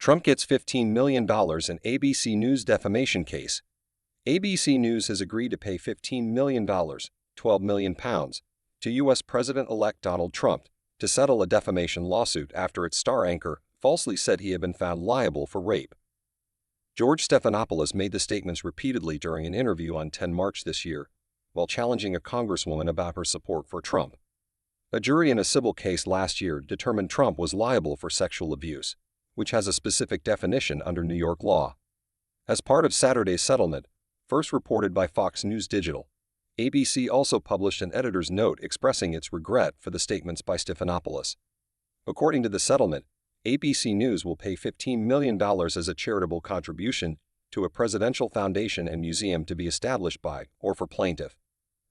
Trump gets $15 million in ABC News defamation case. ABC News has agreed to pay $15 million, £12 million, to U.S. President-elect Donald Trump to settle a defamation lawsuit after its star anchor falsely said he had been found liable for rape. George Stephanopoulos made the statements repeatedly during an interview on 10 March this year, while challenging a congresswoman about her support for Trump. A jury in a civil case last year determined Trump was liable for sexual abuse, which has a specific definition under New York law. As part of Saturday's settlement, first reported by Fox News Digital, ABC also published an editor's note expressing its regret for the statements by Stephanopoulos. According to the settlement, ABC News will pay $15 million as a charitable contribution to a presidential foundation and museum to be established by or for plaintiff,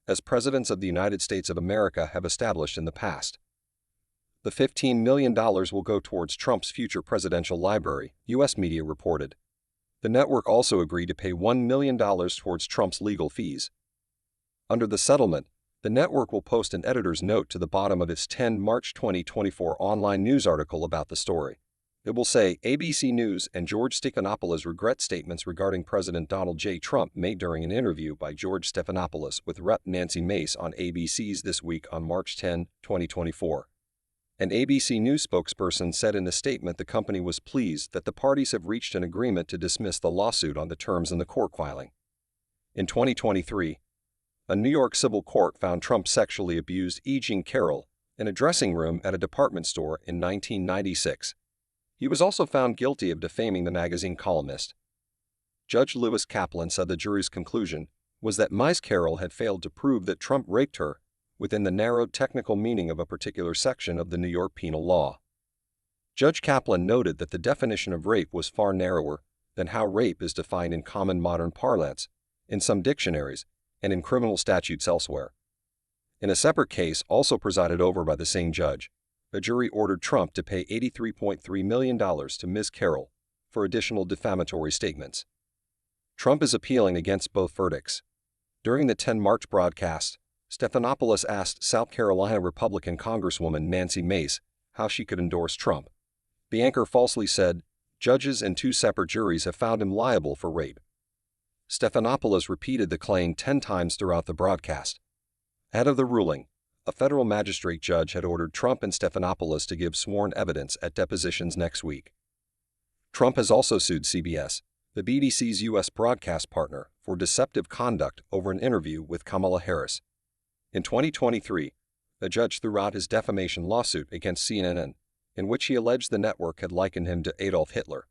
as presidents of the United States of America have established in the past. The $15 million will go towards Trump's future presidential library, U.S. media reported. The network also agreed to pay $1 million towards Trump's legal fees. Under the settlement, the network will post an editor's note to the bottom of its 10 March 2024 online news article about the story. It will say, ABC News and George Stephanopoulos regret statements regarding President Donald J. Trump made during an interview by George Stephanopoulos with Rep. Nancy Mace on ABC's This Week on March 10, 2024. An ABC News spokesperson said in a statement the company was pleased that the parties have reached an agreement to dismiss the lawsuit on the terms in the court filing. In 2023, a New York civil court found Trump sexually abused E. Jean Carroll in a dressing room at a department store in 1996. He was also found guilty of defaming the magazine columnist. Judge Lewis Kaplan said the jury's conclusion was that Ms. Carroll had failed to prove that Trump raped her within the narrowed technical meaning of a particular section of the New York penal law. Judge Kaplan noted that the definition of rape was far narrower than how rape is defined in common modern parlance, in some dictionaries, and in criminal statutes elsewhere. In a separate case also presided over by the same judge, a jury ordered Trump to pay $83.3 million to Ms. Carroll for additional defamatory statements. Trump is appealing against both verdicts. During the 10 March broadcast, Stephanopoulos asked South Carolina Republican Congresswoman Nancy Mace how she could endorse Trump. The anchor falsely said, "Judges and two separate juries have found him liable for rape." Stephanopoulos repeated the claim 10 times throughout the broadcast. Ahead of the ruling, a federal magistrate judge had ordered Trump and Stephanopoulos to give sworn evidence at depositions next week. Trump has also sued CBS, the BBC's U.S. broadcast partner, for deceptive conduct over an interview with Kamala Harris. In 2023, a judge threw out his defamation lawsuit against CNN, in which he alleged the network had likened him to Adolf Hitler.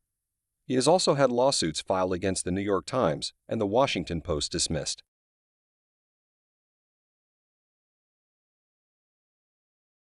He has also had lawsuits filed against the New York Times and the Washington Post dismissed.